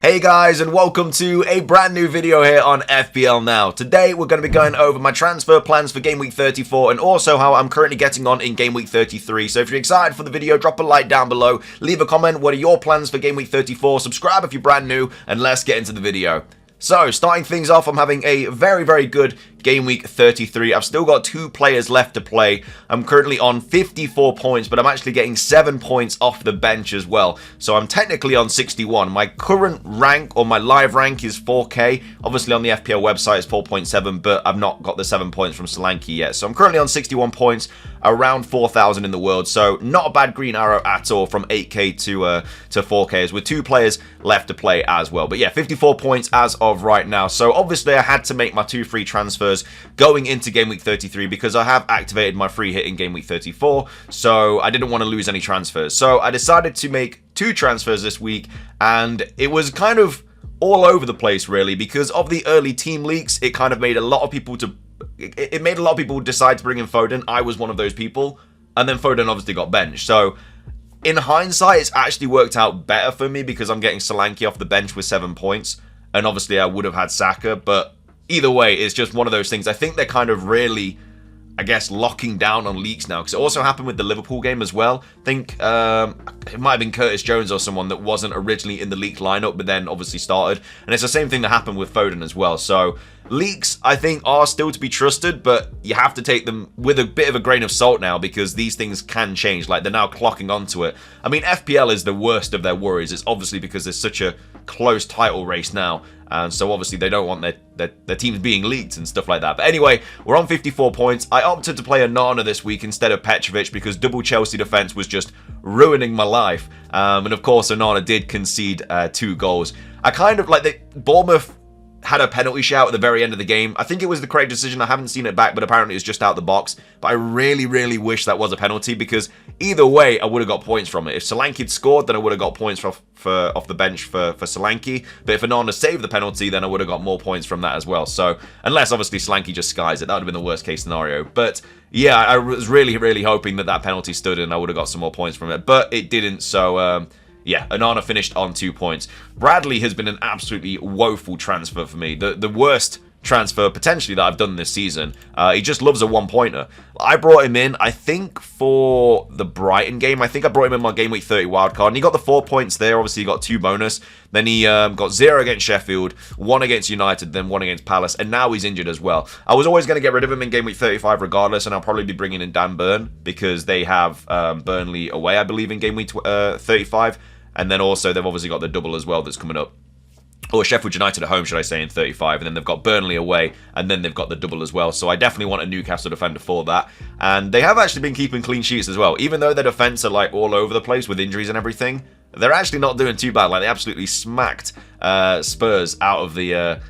Hey guys, and welcome to a brand new video here on FPL Now. Today we're going to be going over my transfer plans for Game Week 34 and also how I'm currently getting on in Game Week 33. So if you're excited for the video, drop a like down below, leave a comment, what are your plans for Game Week 34, subscribe if you're brand new, and let's get into the video. So, starting things off, I'm having a very good Game Week 33. I've still got 2 players left to play. I'm currently on 54 points, but I'm actually getting 7 points off the bench as well. So I'm technically on 61. My current rank, or my live rank, is 4K. Obviously on the FPL website it's 4.7, but I've not got the 7 points from Solanke yet. So I'm currently on 61 points, around 4,000 in the world. So not a bad green arrow at all from 8K to 4K, with 2 players left to play as well. But yeah, 54 points as of right now. So obviously I had to make my 2 free transfers going into Game Week 33 because I have activated my free hit in Game Week 34, so I didn't want to lose any transfers. So I decided to make 2 transfers this week, and it was kind of all over the place really because of the early team leaks. It kind of made a lot of people decide to bring in Foden. I was one of those people, and then Foden obviously got benched. So in hindsight, it's actually worked out better for me because I'm getting Solanke off the bench with 7 points, and obviously I would have had Saka, but either way, it's just one of those things. I think they're kind of really, I guess, locking down on leaks now, because it also happened with the Liverpool game as well. I think it might have been Curtis Jones or someone that wasn't originally in the leaked lineup, but then obviously started. And it's the same thing that happened with Foden as well. So leaks, I think, are still to be trusted, but you have to take them with a bit of a grain of salt now because these things can change. Like, they're now clocking onto it. I mean, FPL is the worst of their worries. It's obviously because there's such a close title race now. And so obviously they don't want their teams being leaked and stuff like that. But anyway, we're on 54 points. I opted to play Onana this week instead of Petrovic because double Chelsea defense was just ruining my life. And of course, Onana did concede 2 goals. I kind of like Bournemouth had a penalty shout at the very end of the game. I think it was the correct decision. I haven't seen it back, but apparently it's just out the box. But I really wish that was a penalty because either way, I would have got points from it. If Solanke had scored, then I would have got points off the bench for Solanke. But if Onana saved the penalty, then I would have got more points from that as well. So, unless obviously Solanke just skies it, that would have been the worst case scenario. But yeah, I was really hoping that penalty stood and I would have got some more points from it. But it didn't, so yeah, Onana finished on 2 points. Bradley has been an absolutely woeful transfer for me. The worst transfer potentially that I've done this season. He just loves a 1-pointer. I brought him in, I think, for the Brighton game. I think I brought him in my Game Week 30 wildcard, and he got the 4 points there. Obviously, he got 2 bonus. Then he got 0 against Sheffield, 1 against United, then 1 against Palace, and now he's injured as well. I was always going to get rid of him in Game Week 35 regardless, and I'll probably be bringing in Dan Burn because they have Burnley away, I believe, in Game Week 35. And then also, they've obviously got the double as well that's coming up. Or Sheffield United at home, should I say, in 35. And then they've got Burnley away. And then they've got the double as well. So I definitely want a Newcastle defender for that. And they have actually been keeping clean sheets as well. Even though their defence are like all over the place with injuries and everything, they're actually not doing too bad. Like, they absolutely smacked Spurs out of the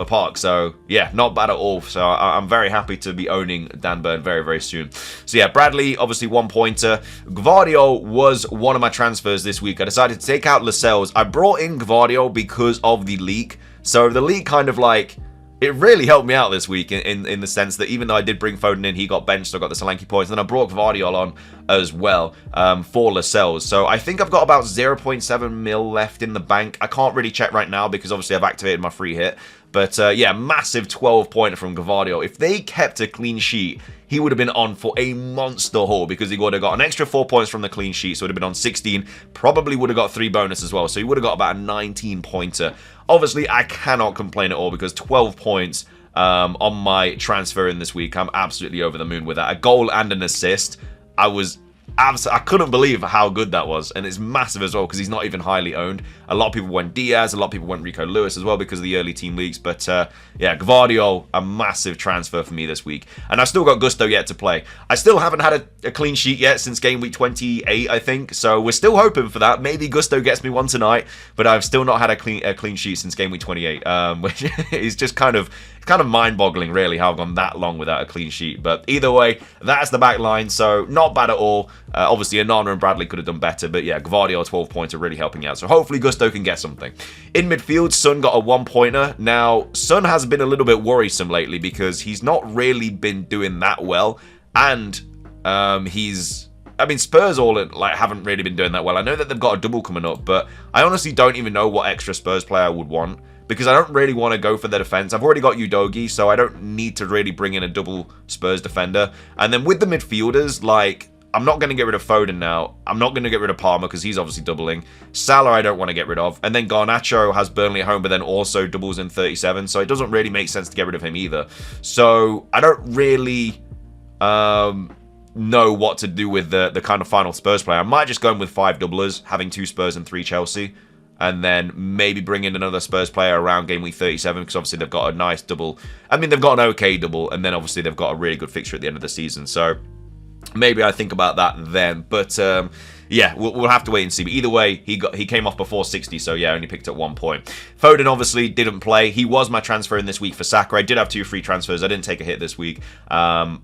park. So yeah, not bad at all. So I'm very happy to be owning Dan Burn very soon. So yeah, Bradley, obviously 1-pointer. Gvardiol was one of my transfers this week. I decided to take out Lascelles. I brought in Gvardiol because of the leak. So the leak kind of like, it really helped me out this week in the sense that even though I did bring Foden in, he got benched, so I got the Solanke points. And then I brought Gvardiol on as well for Lascelles. So I think I've got about 0.7 mil left in the bank. I can't really check right now because obviously I've activated my free hit. But yeah, massive 12-pointer from Gvardiol. If they kept a clean sheet, he would have been on for a monster haul because he would have got an extra 4 points from the clean sheet, so it would have been on 16. Probably would have got 3 bonus as well, so he would have got about a 19-pointer. Obviously, I cannot complain at all because 12 points on my transfer in this week. I'm absolutely over the moon with that. A goal and an assist. I couldn't believe how good that was, and it's massive as well because he's not even highly owned. A lot of people went Diaz, a lot of people went Rico Lewis as well because of the early team leagues. But yeah, Gvardiol, a massive transfer for me this week. And I've still got Gusto yet to play. I still haven't had a clean sheet yet since Game Week 28, I think. So we're still hoping for that. Maybe Gusto gets me one tonight, but I've still not had a clean sheet since Game Week 28, which is just kind of mind-boggling, really, how I've gone that long without a clean sheet. But either way, that's the back line, so not bad at all. Obviously, Onana and Bradley could have done better, but yeah, Gvardiol 12 points are really helping out. So hopefully Gusto can get something. In midfield, Son got a 1-pointer. Now, Son has been a little bit worrisome lately because he's not really been doing that well, and he's I mean, Spurs haven't really been doing that well. I know that they've got a double coming up, but I honestly don't even know what extra Spurs player I would want, because I don't really want to go for the defense. I've already got Udogie, so I don't need to really bring in a double Spurs defender. And then with the midfielders, like, I'm not going to get rid of Foden now. I'm not going to get rid of Palmer because he's obviously doubling. Salah I don't want to get rid of. And then Garnacho has Burnley at home, but then also doubles in 37. So it doesn't really make sense to get rid of him either. So I don't really know what to do with the kind of final Spurs player. I might just go in with 5 doublers, having 2 Spurs and 3 Chelsea. And then maybe bring in another Spurs player around game week 37, because obviously they've got a nice double. I mean, they've got an okay double, and then obviously they've got a really good fixture at the end of the season. So maybe I think about that then. But yeah, we'll have to wait and see. But either way, he came off before 60, so yeah, only picked up 1 point. Foden obviously didn't play. He was my transfer in this week for Saka. I did have 2 free transfers. I didn't take a hit this week. It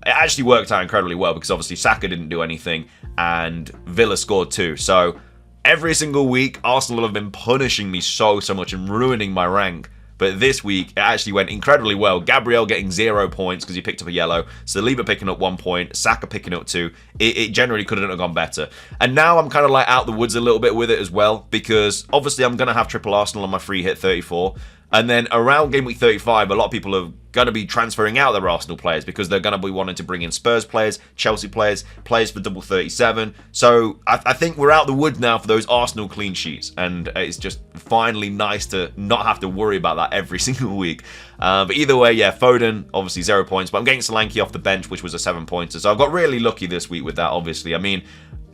actually worked out incredibly well, because obviously Saka didn't do anything and Villa scored 2. So every single week, Arsenal have been punishing me so much and ruining my rank. But this week, it actually went incredibly well. Gabriel getting 0 points because he picked up a yellow. Saliba picking up 1 point. Saka picking up 2. It generally couldn't have gone better. And now I'm kind of like out the woods a little bit with it as well, because obviously I'm going to have triple Arsenal on my free hit 34. And then around game week 35, a lot of people are going to be transferring out their Arsenal players, because they're going to be wanting to bring in Spurs players, Chelsea players, players for double 37. So I think we're out the woods now for those Arsenal clean sheets. And it's just finally nice to not have to worry about that every single week. But either way, yeah, Foden, obviously 0 points. But I'm getting Solanke off the bench, which was a 7-pointer. So I've got really lucky this week with that, obviously. I mean,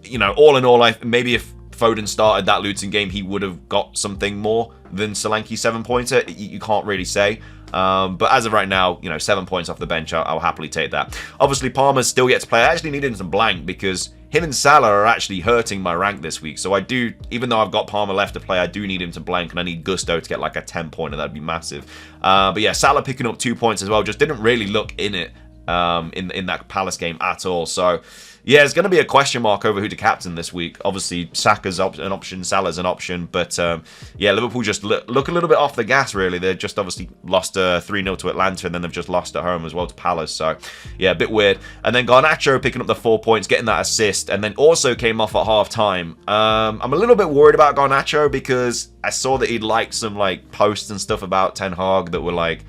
you know, all in all, maybe if Foden started that Luton game, he would have got something more than Solanke's 7-pointer. You can't really say. But as of right now, you know, 7 points off the bench, I'll happily take that. Obviously, Palmer's still yet to play. I actually need him to blank, because him and Salah are actually hurting my rank this week. So I do, even though I've got Palmer left to play, I do need him to blank, and I need Gusto to get like a 10-pointer. That'd be massive. But yeah, Salah picking up 2 points as well. Just didn't really look in it in that Palace game at all. So yeah, it's going to be a question mark over who to captain this week. Obviously, Saka's an option, Salah's an option, but yeah, Liverpool just look a little bit off the gas, really. They just obviously lost 3-0 to Atlanta, and then they've just lost at home as well to Palace, so yeah, a bit weird. And then Garnacho picking up the 4 points, getting that assist, and then also came off at half-time. I'm a little bit worried about Garnacho, because I saw that he'd liked some like posts and stuff about Ten Hag that were like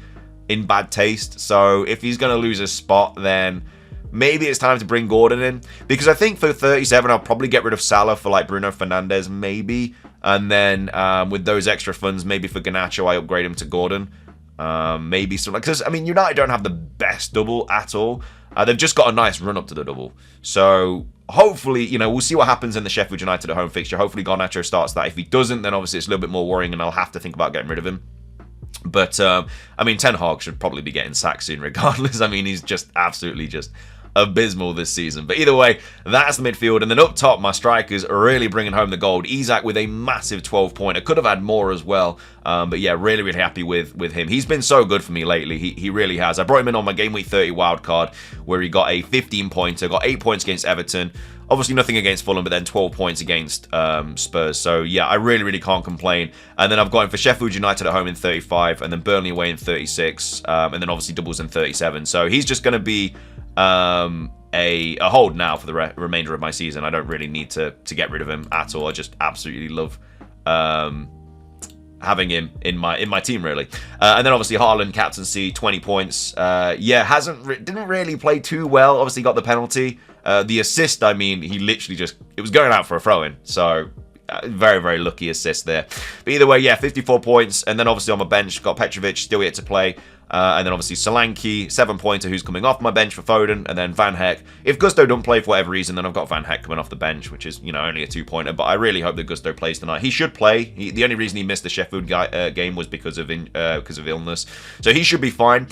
in bad taste, so if he's going to lose his spot, then maybe it's time to bring Gordon in, because I think for 37, I'll probably get rid of Salah for like Bruno Fernandes, maybe. And then with those extra funds, maybe for Garnacho, I upgrade him to Gordon. Maybe something, because I mean, United don't have the best double at all. They've just got a nice run up to the double. So hopefully, you know, we'll see what happens in the Sheffield United at home fixture. Hopefully Garnacho starts that. If he doesn't, then obviously it's a little bit more worrying, and I'll have to think about getting rid of him. But I mean, Ten Hag should probably be getting sacked soon regardless. I mean, he's just absolutely just abysmal this season. But either way, that's the midfield. And then up top, my strikers are really bringing home the gold. Isak with a massive 12-pointer. Could have had more as well. But yeah, really happy with him. He's been so good for me lately. He really has. I brought him in on my Game Week 30 wildcard, where he got a 15-pointer, got 8 points against Everton. Obviously nothing against Fulham, but then 12 points against Spurs. So yeah, I really can't complain. And then I've got him for Sheffield United at home in 35, and then Burnley away in 36, and then obviously doubles in 37. So he's just going to be a hold now for the remainder of my season. I don't really need to get rid of him at all. I just absolutely love having him in my team, really. And then obviously Haaland captaincy, 20 points. Yeah, didn't really play too well. Obviously got the penalty. The assist, I mean, he literally it was going out for a throw-in. So very lucky assist there. But either way, yeah, 54 points. And then obviously on my bench, got Petrovic, still yet to play. And then obviously Solanke, 7-pointer, who's coming off my bench for Foden, and then Van Heck. If Gusto don't play for whatever reason, then I've got Van Heck coming off the bench, which is, you know, only a 2-pointer. But I really hope that Gusto plays tonight. He should play. The only reason he missed the Sheffield game was because of illness, so he should be fine.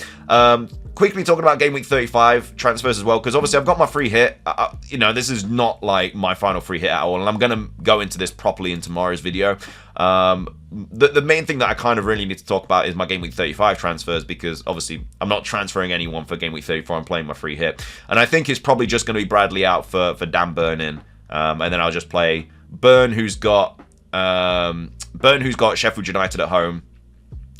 Quickly talking about Game Week 35 transfers as well, because obviously I've got my free hit. You know, this is not like my final free hit at all, and I'm going to go into this properly in tomorrow's video. The main thing that I kind of really need to talk about is my Game Week 35 transfers, because obviously I'm not transferring anyone for Game Week 34. I'm playing my free hit, and I think it's probably just going to be Bradley out for Dan Burn in, and then I'll just play Burn, who's got Sheffield United at home.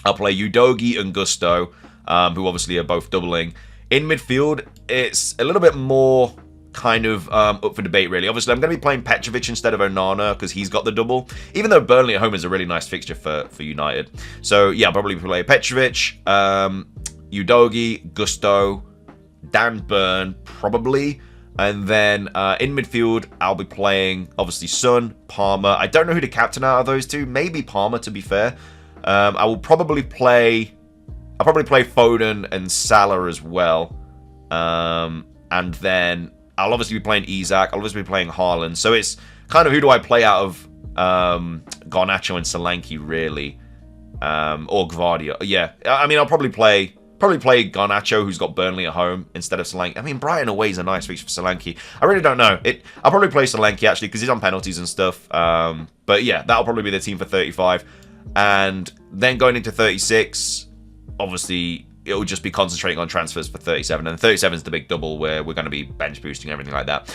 I'll play Udogie and Gusto, who obviously are both doubling. In midfield, it's a little bit more kind of up for debate, really. Obviously, I'm going to be playing Petrovic instead of Onana because he's got the double, even though Burnley at home is a really nice fixture for United. So, yeah, I'll probably play Petrovic, Udogie, Gusto, Dan Burn, probably. And then in midfield, I'll be playing, obviously, Son, Palmer. I don't know who to captain out of those two. Maybe Palmer, to be fair. I will probably play... I'll probably play Foden and Salah as well. And then I'll obviously be playing Isak. I'll obviously be playing Haaland. So it's kind of who do I play out of Garnacho and Solanke, really. Or Gvardia. Yeah, I mean, I'll probably play Garnacho, who's got Burnley at home, instead of Solanke. I mean, Brighton away is a nice fixture for Solanke. I really don't know. I'll probably play Solanke, actually, because he's on penalties and stuff. But yeah, that'll probably be the team for 35. And then going into 36... obviously, it'll just be concentrating on transfers for 37. And 37 is the big double where we're going to be bench boosting, everything like that.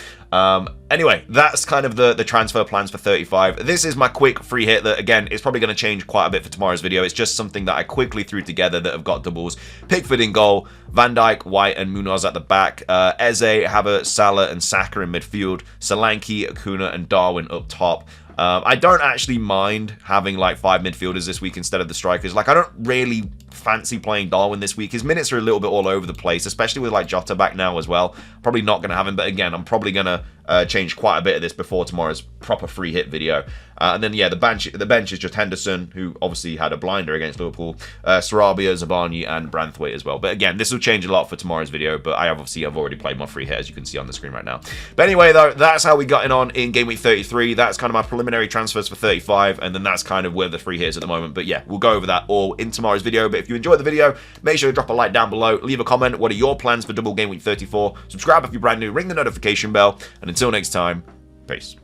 Anyway, that's kind of the transfer plans for 35. This is my quick free hit that, again, is probably going to change quite a bit for tomorrow's video. It's just something that I quickly threw together that have got doubles. Pickford in goal, Van Dijk, White, and Munoz at the back. Eze, Havertz, Salah, and Saka in midfield. Solanke, Acuna, and Darwin up top. I don't actually mind having like 5 midfielders this week instead of the strikers. Like, I don't really fancy playing Darwin this week. His minutes are a little bit all over the place, especially with like Jota back now as well. Probably not going to have him, but again, I'm probably going to change quite a bit of this before tomorrow's proper free hit video. And then, yeah, the bench is just Henderson, who obviously had a blinder against Liverpool, Sarabia, Zabani, and Branthwaite as well. But again, this will change a lot for tomorrow's video, but I've already played my free hit, as you can see on the screen right now. But anyway, though, that's how we got on in Game Week 33. That's kind of my preliminary transfers for 35, and then that's kind of where the free hit is at the moment. But yeah, we'll go over that all in tomorrow's video. But if you enjoyed the video, make sure to drop a like down below, leave a comment. What are your plans for Double Game Week 34? Subscribe if you're brand new, ring the notification bell, and until next time, peace.